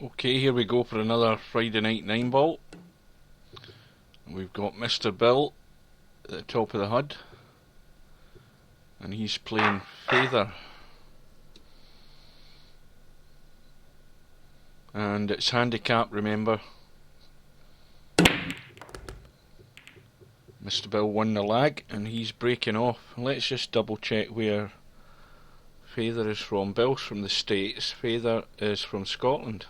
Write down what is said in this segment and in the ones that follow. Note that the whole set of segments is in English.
Okay, here we go for another Friday night 9-ball. We've got Mr. Bill at the top of the HUD, and he's playing Feather. And it's handicap, remember. Mr. Bill won the lag, and he's breaking off. Let's just double check where Feather is from. Bill's from the States, Feather is from Scotland.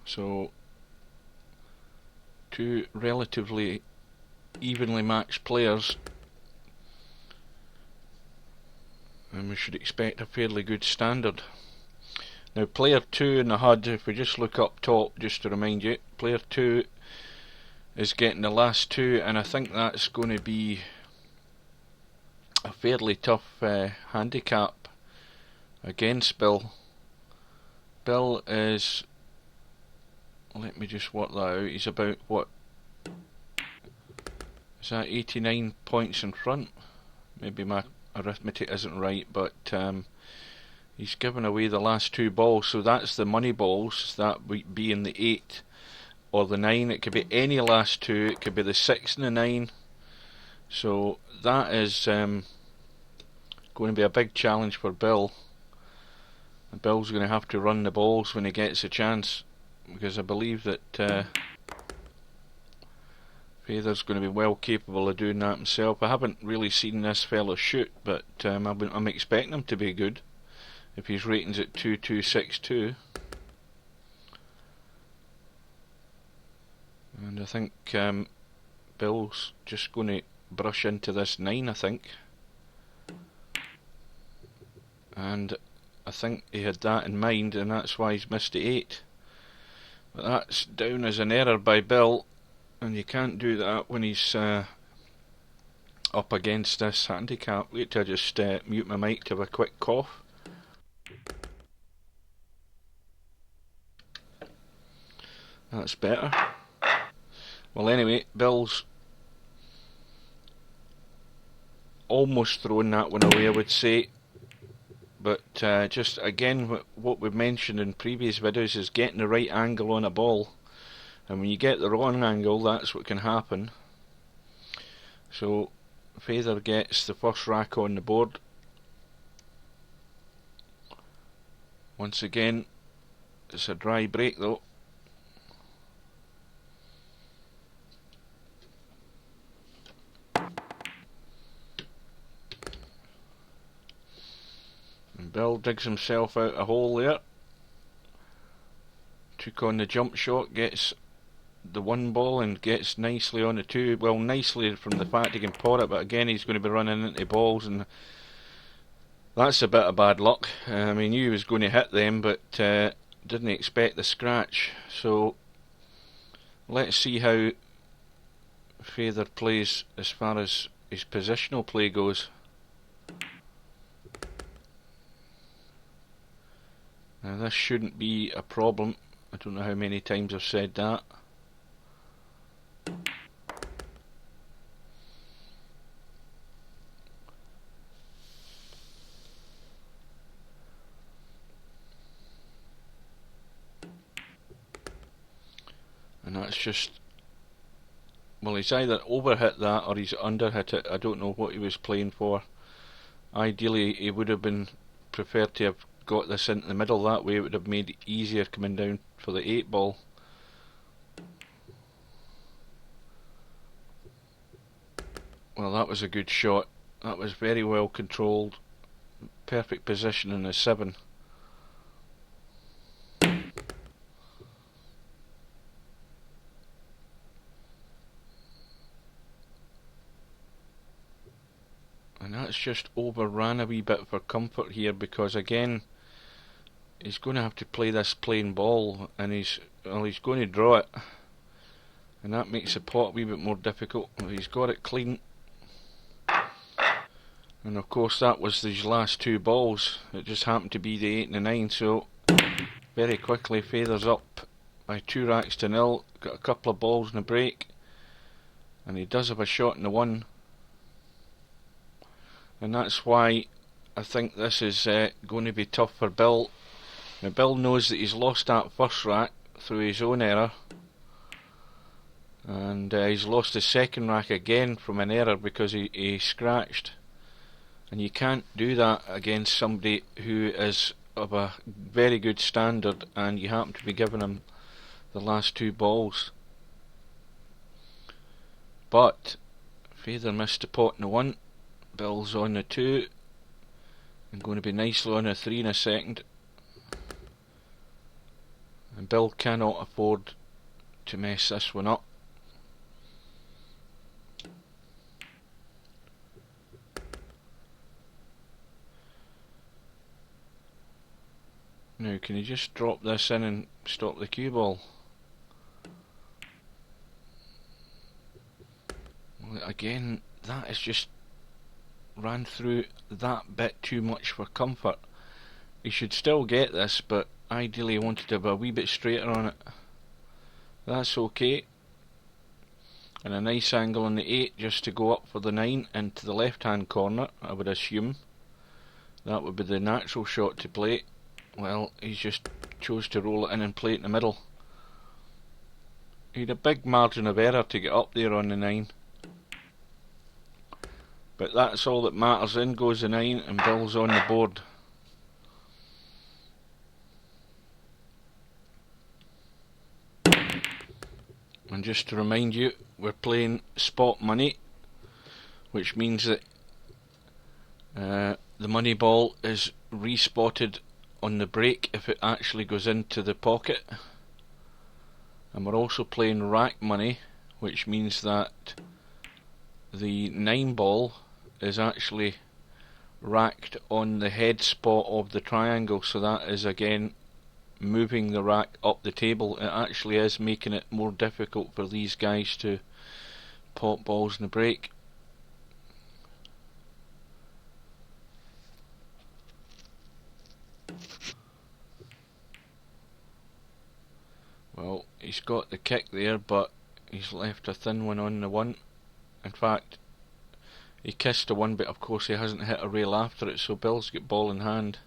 So, two relatively evenly matched players, and we should expect a fairly good standard. Now, player 2 in the HUD, if we just look up top, just to remind you, player 2 is getting the last two, and I think that's going to be a fairly tough handicap against Bill. Bill is, let me just work that out, he's about, what, is that 89 points in front? Maybe my arithmetic isn't right, but he's given away the last two balls, so that's the money balls, that would be in the 8 or the 9. It could be any last two, it could be the 6 and the 9, so that is going to be a big challenge for Bill. And Bill's going to have to run the balls when he gets a chance, because I believe that Feather's going to be well capable of doing that himself. I haven't really seen this fellow shoot, but I'm expecting him to be good if his rating's at 2262. And I think Bill's just going to brush into this 9, I think. And I think he had that in mind, and that's why he's missed the 8. But that's down as an error by Bill, and you can't do that when he's up against this handicap. Wait till I just mute my mic to have a quick cough. That's better. Well, anyway, Bill's almost thrown that one away, I would say. But just again, what we've mentioned in previous videos is getting the right angle on a ball. And when you get the wrong angle, that's what can happen. So, Feather gets the first rack on the board. Once again, it's a dry break though. And Bill digs himself out a hole there. Took on the jump shot, gets the 1 ball and gets nicely on the 2. Well, nicely from the fact he can pot it, but again he's going to be running into balls, and that's a bit of bad luck. I mean, he was going to hit them, but didn't expect the scratch. So let's see how Feather plays as far as his positional play goes. Now this shouldn't be a problem. I don't know how many times I've said that. And that's just, well, he's either overhit that or he's underhit it. I don't know what he was playing for. Ideally he would have been preferred to have got this into the middle, that way it would have made it easier coming down for the 8 ball. Well, that was a good shot. That was very well controlled. Perfect position in the 7. And that's just overran a wee bit for comfort here, because again he's going to have to play this plain ball, and he's going to draw it, and that makes the pot a wee bit more difficult. He's got it clean, and of course that was these last 2 balls. It just happened to be the 8 and the 9, so very quickly Feather's up by 2 racks to 0. Got a couple of balls in the break, and he does have a shot in the 1. And that's why I think this is going to be tough for Bill. Now Bill knows that he's lost that first rack through his own error, and he's lost his second rack again from an error because he scratched. And you can't do that against somebody who is of a very good standard and you happen to be giving him the last two balls. But Feather missed the pot in the 1, Bill's on the 2, and going to be nicely on the 3 in a second. And Bill cannot afford to mess this one up. Now can you just drop this in and stop the cue ball? Well, again, that is just ran through that bit too much for comfort. He should still get this, but ideally he wanted to have a wee bit straighter on it. That's okay. And a nice angle on the 8 just to go up for the 9 into the left hand corner, I would assume. That would be the natural shot to play. Well, he just chose to roll it in and play it in the middle. He had a big margin of error to get up there on the 9. But that's all that matters. In goes the 9 and Bill's on the board. And just to remind you, we're playing spot money, which means that the money ball is respotted on the break if it actually goes into the pocket. And we're also playing rack money, which means that the 9 ball is actually racked on the head spot of the triangle, so that is again moving the rack up the table. It actually is making it more difficult for these guys to pot balls in the break. Well, he's got the kick there, but he's left a thin one on the 1. In fact, he kissed the 1, but of course he hasn't hit a rail after it, so Bill's got ball in hand.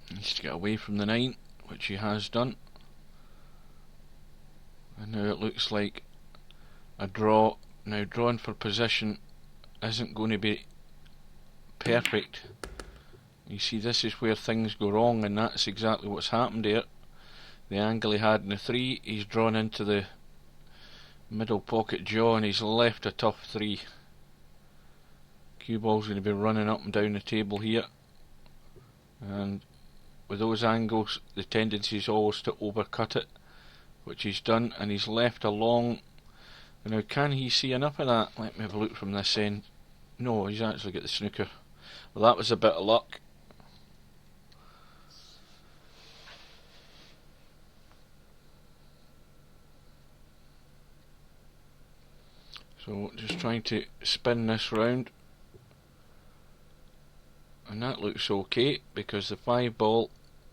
He needs to get away from the 9, which he has done. And now it looks like a draw. Now drawing for position isn't going to be perfect. You see, this is where things go wrong, and that's exactly what's happened here. The angle he had in the 3, he's drawn into the middle pocket jaw and he's left a tough 3. Cue ball's going to be running up and down the table here, and with those angles the tendency is always to overcut it, which he's done, and he's left a long. Now can he see enough of that? Let me have a look from this end. No, he's actually got the snooker. Well, that was a bit of luck. So just trying to spin this round, and that looks okay because the 5 ball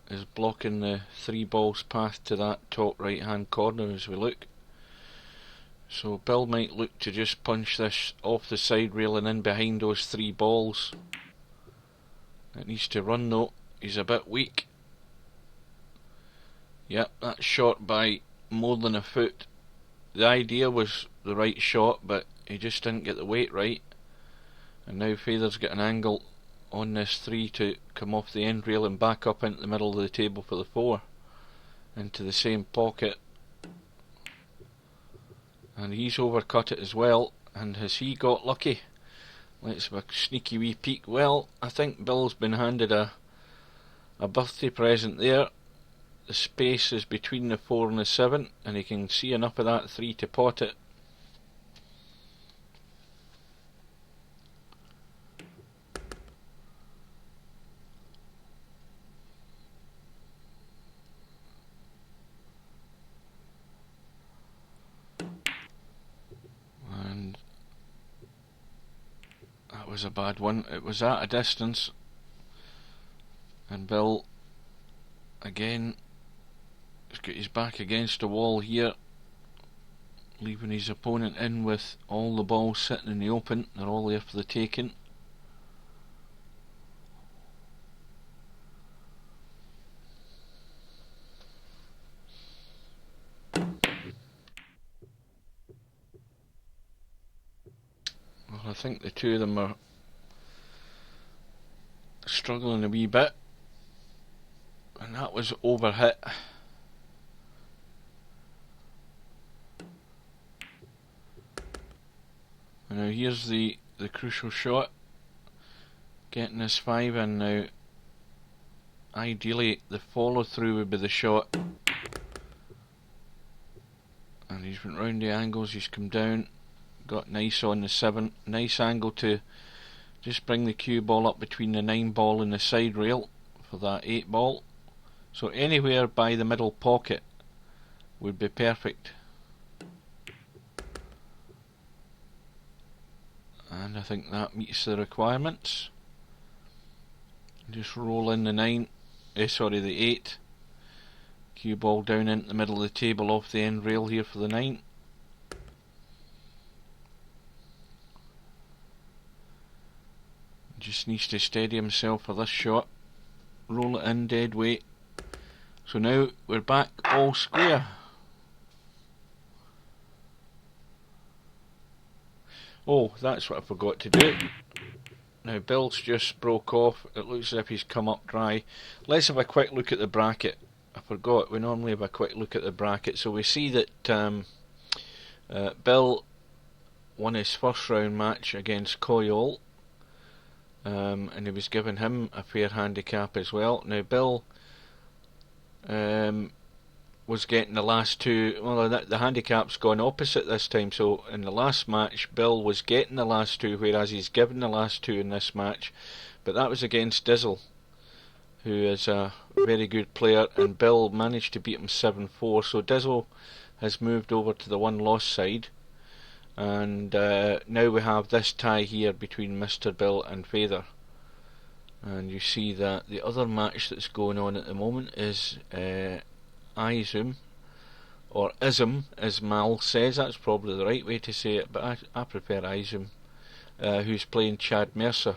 is blocking the 3 ball's path to that top right hand corner as we look. So Bill might look to just punch this off the side rail and in behind those 3 balls. It needs to run though, he's a bit weak. Yep, that's short by more than a foot. The idea was the right shot, but he just didn't get the weight right. And now Feather's got an angle on this 3 to come off the end rail and back up into the middle of the table for the 4. Into the same pocket. And he's overcut it as well. And has he got lucky? Let's have a sneaky wee peek. Well, I think Bill's been handed a birthday present there. The space is between the 4 and the 7, and he can see enough of that 3 to pot it. And that was a bad one. It was at a distance, and Bill again He's got his back against the wall here, leaving his opponent in with all the balls sitting in the open. They're all there for the taking. Well, I think the two of them are struggling a wee bit, and that was overhit. And now here's the crucial shot, getting this 5 in now. Ideally the follow through would be the shot, and he's went round the angles, he's come down, got nice on the 7, nice angle to just bring the cue ball up between the 9 ball and the side rail for that 8 ball. So anywhere by the middle pocket would be perfect. And I think that meets the requirements. Just roll in the 9, the 8. Cue ball down into the middle of the table off the end rail here for the 9. Just needs to steady himself for this shot. Roll it in dead weight. So now we're back all square. Oh, that's what I forgot to do. Now Bill's just broke off. It looks as if he's come up dry. Let's have a quick look at the bracket. I forgot, we normally have a quick look at the bracket. So we see that Bill won his first round match against Coyol, and he was giving him a fair handicap as well. Now Bill was getting the last two. Well, the handicap's gone opposite this time. So in the last match, Bill was getting the last two, whereas he's given the last two in this match. But that was against Dizzle, who is a very good player, and Bill managed to beat him 7-4. So Dizzle has moved over to the one-loss side, and now we have this tie here between Mr. Bill and Feather. And you see that the other match that's going on at the moment is Izum, or Ism as Mal says. That's probably the right way to say it, but I prefer Izum, who's playing Chad Mercer.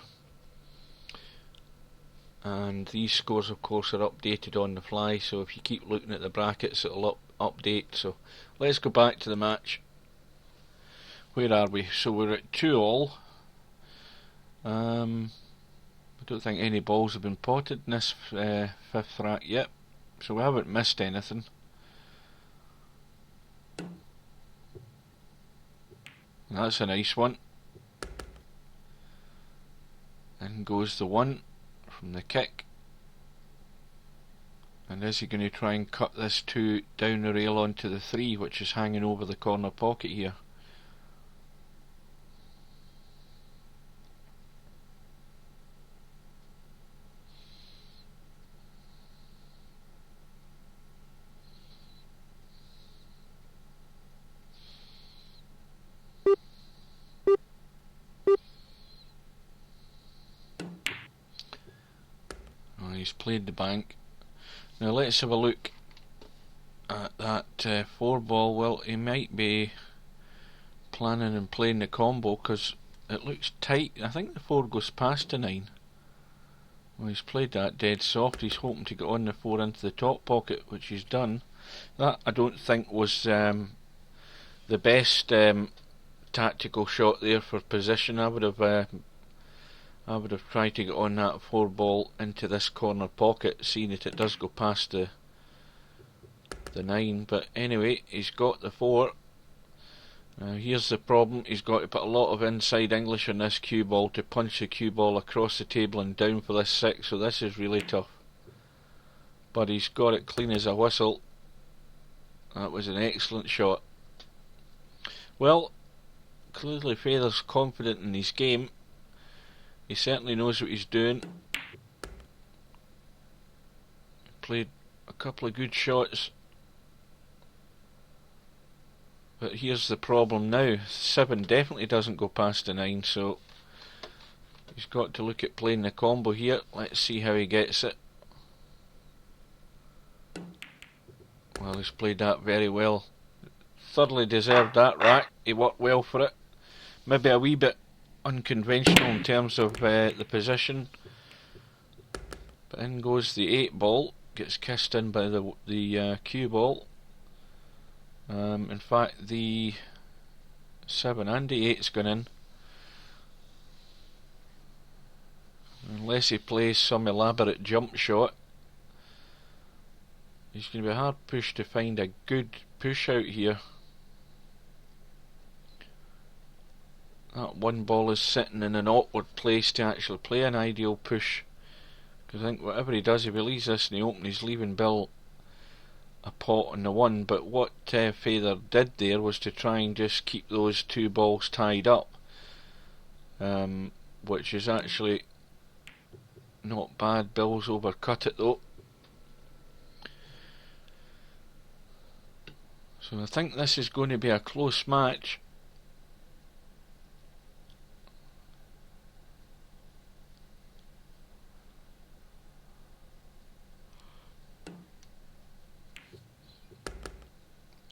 And these scores of course are updated on the fly, so if you keep looking at the brackets it'll update. So let's go back to the match. Where are we? So we're at 2-all. I don't think any balls have been potted in this fifth rack yet, so we haven't missed anything. That's a nice one. In goes the 1 from the kick. And is he going to try and cut this 2 down the rail onto the 3, which is hanging over the corner pocket here? He's played the bank. Now let's have a look at that 4 ball. Well, he might be planning and playing the combo because it looks tight. I think the 4 goes past the 9. Well, he's played that dead soft. He's hoping to get on the 4 into the top pocket, which he's done. That I don't think was the best tactical shot there for position. I would have tried to get on that 4 ball into this corner pocket, seeing that it does go past the 9. But anyway, he's got the 4. Here's the problem. He's got to put a lot of inside English on this cue ball to punch the cue ball across the table and down for this 6, so this is really tough. But he's got it clean as a whistle. That was an excellent shot. Well, clearly Feather's confident in his game. He certainly knows what he's doing. Played a couple of good shots. But here's the problem now. 7 definitely doesn't go past the 9, so he's got to look at playing the combo here. Let's see how he gets it. Well, Well, he's played that very well. Thoroughly deserved that rack. He worked well for it. Maybe a wee bit unconventional in terms of the position. But in goes the 8 ball. Gets kissed in by the cue ball. In fact, the 7 and the 8's gone in. Unless he plays some elaborate jump shot, he's going to be hard pushed to find a good push out here. That 1 ball is sitting in an awkward place to actually play an ideal push. Because I think whatever he does, if he leaves this in the open, he's leaving Bill a pot on the 1. But what Feyther did there was to try and just keep those 2 balls tied up. Which is actually not bad. Bill's overcut it though. So I think this is going to be a close match.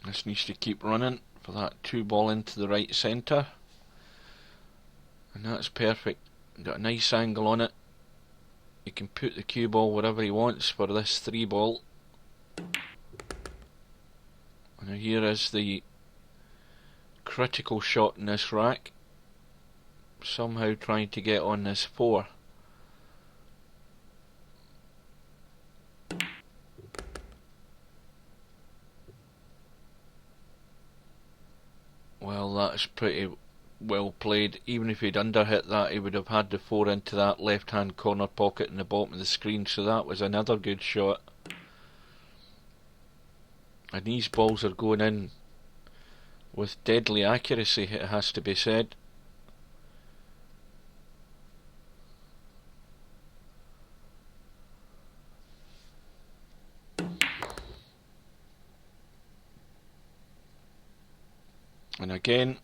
This needs to keep running for that 2 ball into the right centre. And that's perfect. Got a nice angle on it. He can put the cue ball wherever he wants for this 3 ball. And here is the critical shot in this rack. Somehow trying to get on this 4. Well, that's pretty well played. Even if he'd underhit that, he would have had the 4 into that left hand corner pocket in the bottom of the screen, so that was another good shot. And these balls are going in with deadly accuracy, it has to be said. And again,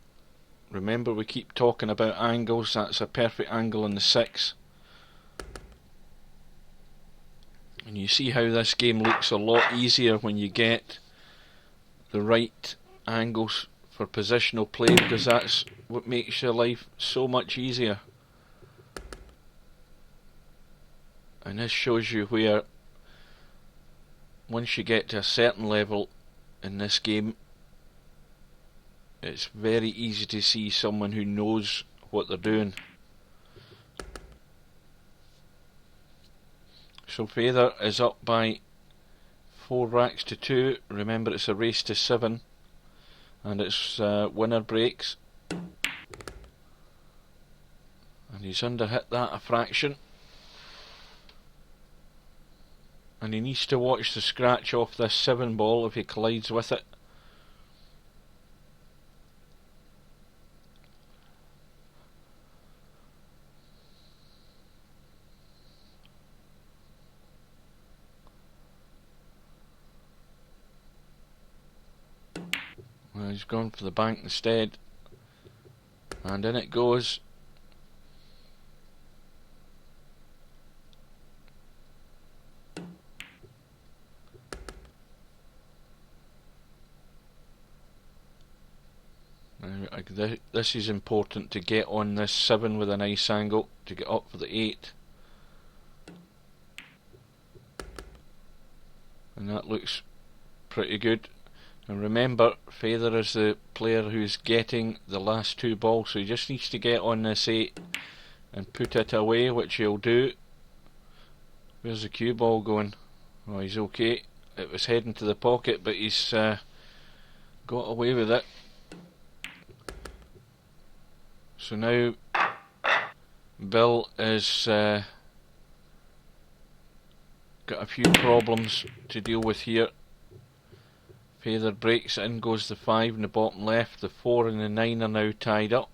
remember we keep talking about angles. That's a perfect angle on the 6. And you see how this game looks a lot easier when you get the right angles for positional play, because that's what makes your life so much easier. And this shows you where, once you get to a certain level in this game, it's very easy to see someone who knows what they're doing. So Feyther is up by 4 racks to 2. Remember, it's a race to 7, and it's winner breaks. And he's underhit that a fraction. And he needs to watch the scratch off this 7 ball if he collides with it. Well, he's gone for the bank instead, and in it goes. This is important to get on this 7 with a nice angle to get up for the 8. And that looks pretty good. And remember, Feyther is the player who's getting the last 2 balls, so he just needs to get on this 8 and put it away, which he'll do. Where's the cue ball going? Oh, he's okay. It was heading to the pocket, but he's got away with it. So now Bill is got a few problems to deal with here. Feyther breaks it, in goes the 5 in the bottom left. The 4 and the 9 are now tied up.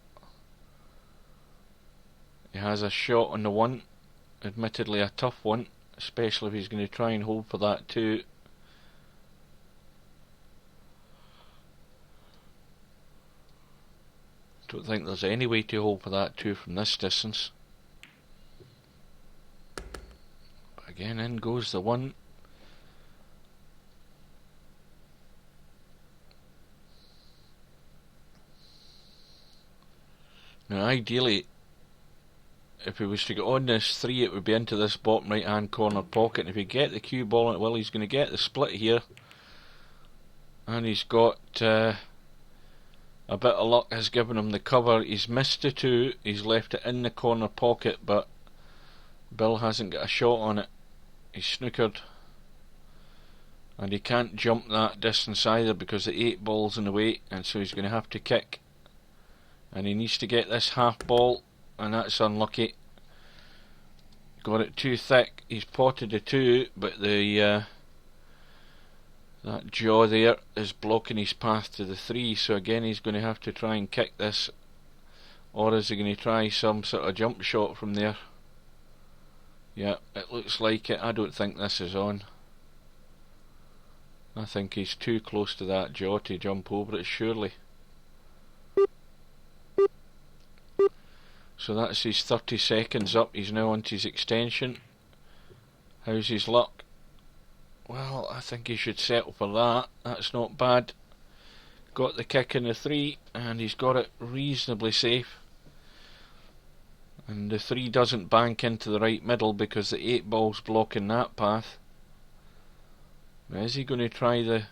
He has a shot on the 1, admittedly a tough one, especially if he's going to try and hold for that 2. Don't think there's any way to hold for that 2 from this distance. But again, in goes the 1. Now ideally, if he was to get on this 3, it would be into this bottom right hand corner pocket, and if he get the cue ball in it, well, he's going to get the split here, and he's got a bit of luck has given him the cover. He's missed the 2, he's left it in the corner pocket, but Bill hasn't got a shot on it. He's snookered, and he can't jump that distance either because the 8 ball's in the way, and so he's going to have to kick, and he needs to get this half ball, and that's unlucky. Got it too thick. He's potted the 2, but the that jaw there is blocking his path to the 3, so again he's going to have to try and kick this, or is he going to try some sort of jump shot from there? Yeah, it looks like it. I don't think this is on. I think he's too close to that jaw to jump over it, surely. So that's his 30 seconds up. He's now onto his extension. How's his luck? Well, I think he should settle for that. That's not bad. Got the kick in the 3, and he's got it reasonably safe. And the 3 doesn't bank into the right middle because the 8 ball's blocking that path. Is he going to try the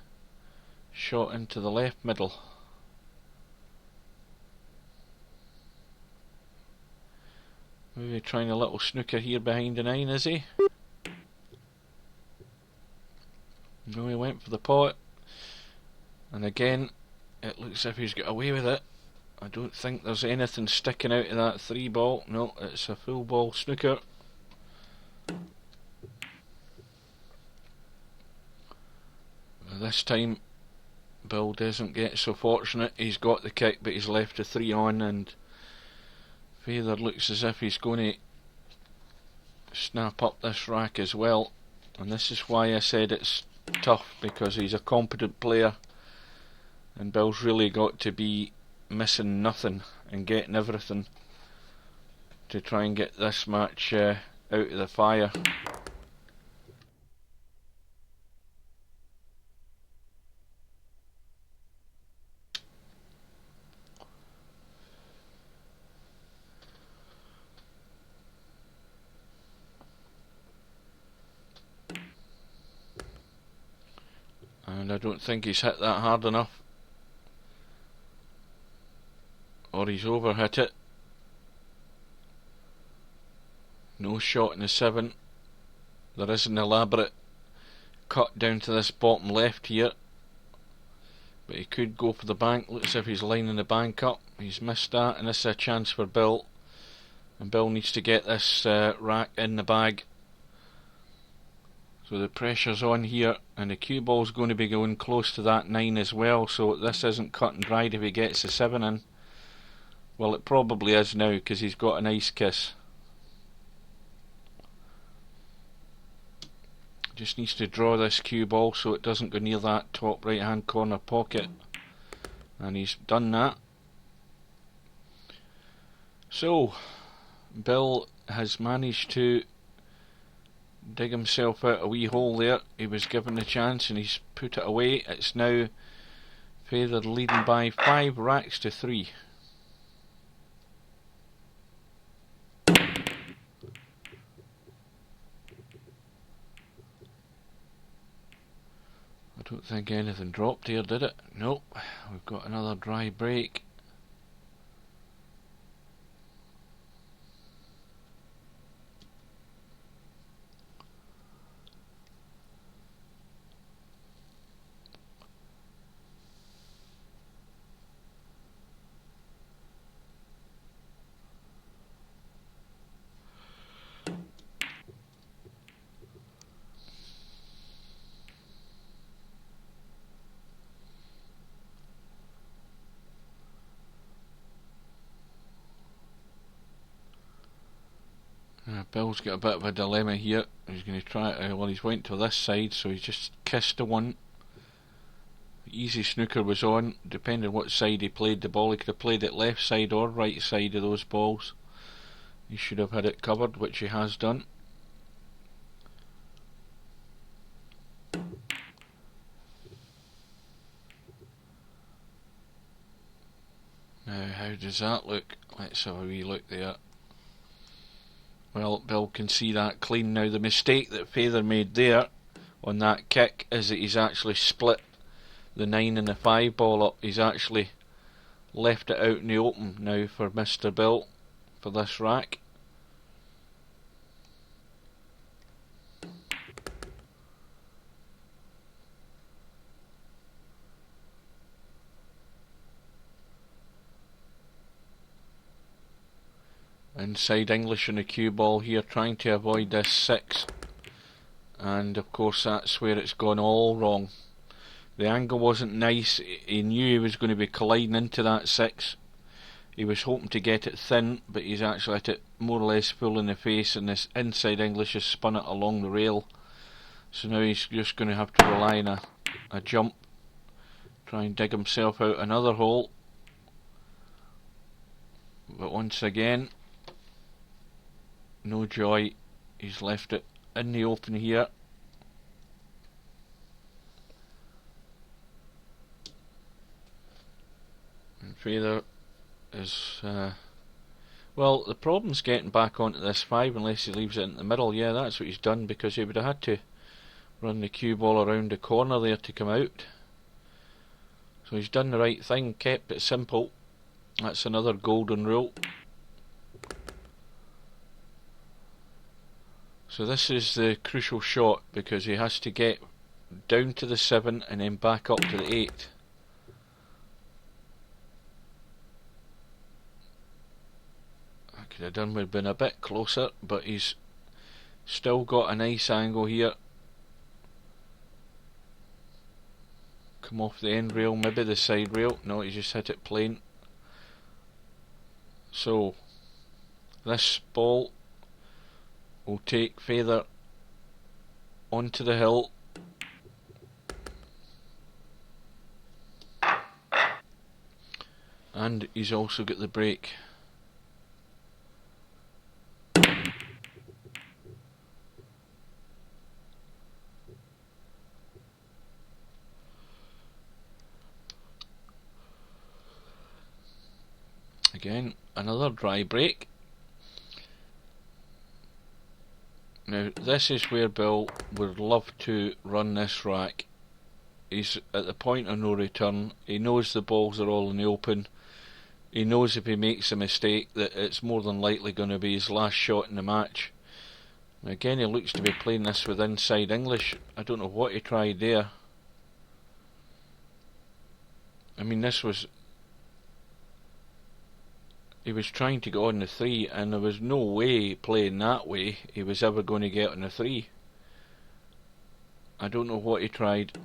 shot into the left middle? Maybe trying a little snooker here behind the 9, is he? No, he went for the pot. And again, it looks as if he's got away with it. I don't think there's anything sticking out of that 3 ball. No, it's a full ball snooker. This time, Bill doesn't get so fortunate. He's got the kick, but he's left the 3 on, and Fedor looks as if he's going to snap up this rack as well. And this is why I said it's tough, because he's a competent player, and Bill's really got to be missing nothing and getting everything to try and get this match out of the fire. And I don't think he's hit that hard enough, or he's overhit it. No shot in the 7. There is an elaborate cut down to this bottom left here, but he could go for the bank. Looks as if he's lining the bank up. He's missed that, and this is a chance for Bill, and Bill needs to get this rack in the bag. So the pressure's on here, and the cue ball's going to be going close to that 9 as well, so this isn't cut and dried if he gets the 7 in. Well, it probably is now, because he's got a nice kiss. Just needs to draw this cue ball so it doesn't go near that top right hand corner pocket, and he's done that. So Bill has managed to dig himself out a wee hole there. He was given the chance and he's put it away. It's now Fedor leading by 5 racks to 3. I don't think anything dropped here, did it? Nope. We've got another dry break. Bill's got a bit of a dilemma here. He's going to try. Well, he's went to this side, so he's just kissed the 1. Easy snooker was on. Depending on what side he played the ball, he could have played it left side or right side of those balls. He should have had it covered, which he has done. Now, how does that look? Let's have a wee look there. Well, Bill can see that clean now. The mistake that Feather made there on that kick is that he's actually split the 9 and the 5 ball up. He's actually left it out in the open now for Mr. Bill for this rack. Inside English on the cue ball here, trying to avoid this 6, and of course that's where it's gone all wrong. The angle wasn't nice. He knew he was going to be colliding into that 6. He was hoping to get it thin, but he's actually hit it more or less full in the face, and this inside English has spun it along the rail. So now he's just going to have to rely on a jump, try and dig himself out another hole. But once again, no joy. He's left it in the open here. And Feather is well, the problem's getting back onto this 5 unless he leaves it in the middle. Yeah, that's what he's done, because he would have had to run the cue ball around the corner there to come out. So he's done the right thing, kept it simple. That's another golden rule. So this is the crucial shot, because he has to get down to the 7 and then back up to the 8. I could have done with been a bit closer, but he's still got a nice angle here. Come off the end rail, maybe the side rail. No, he just hit it plain. So this ball will take Feather onto the hill. And he's also got the break. Again, another dry break. Now this is where Bill would love to run this rack. He's at the point of no return. He knows the balls are all in the open. He knows if he makes a mistake that it's more than likely going to be his last shot in the match. Now again, he looks to be playing this with inside English. I don't know what he tried there. I mean, this was... he was trying to go on the 3, and there was no way playing that way he was ever going to get on the 3. I don't know what he tried,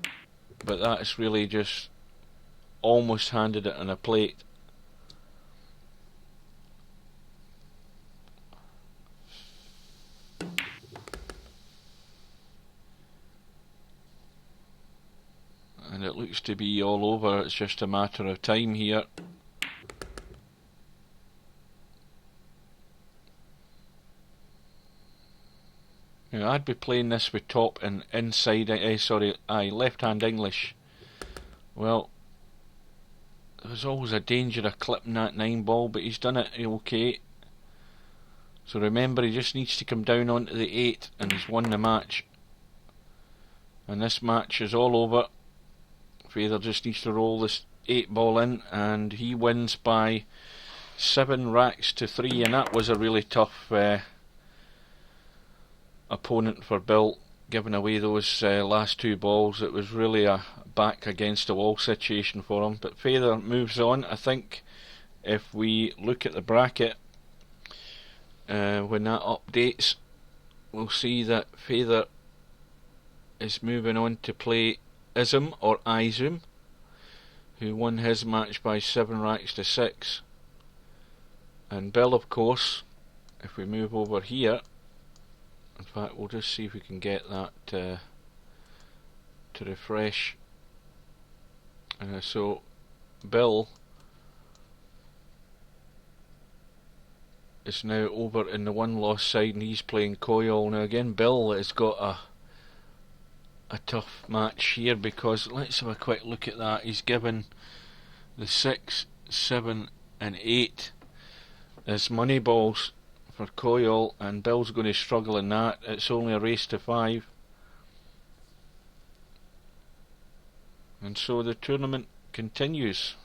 but that's really just almost handed it on a plate. And it looks to be all over. It's just a matter of time here. Now, I'd be playing this with top and inside, left-hand English. Well, there's always a danger of clipping that 9 ball, but he's done it okay. So remember, he just needs to come down onto the 8, and he's won the match. And this match is all over. Feather just needs to roll this 8 ball in, and he wins by 7 racks to 3, and that was a really tough opponent for Bill, giving away those last 2 balls. It was really a back against the wall situation for him, but Feather moves on. I think if we look at the bracket when that updates, we'll see that Feather is moving on to play Izum or Izum, who won his match by 7 racks to 6. And Bill, of course, if we move over here, in fact we'll just see if we can get that to refresh. So Bill is now over in the 1 loss side, and he's playing Coyol. Now again, Bill has got a tough match here, because let's have a quick look at that. He's given the 6, 7, and 8 is money balls for Coyle, and Bill's going to struggle in that. It's only a race to 5. And so the tournament continues.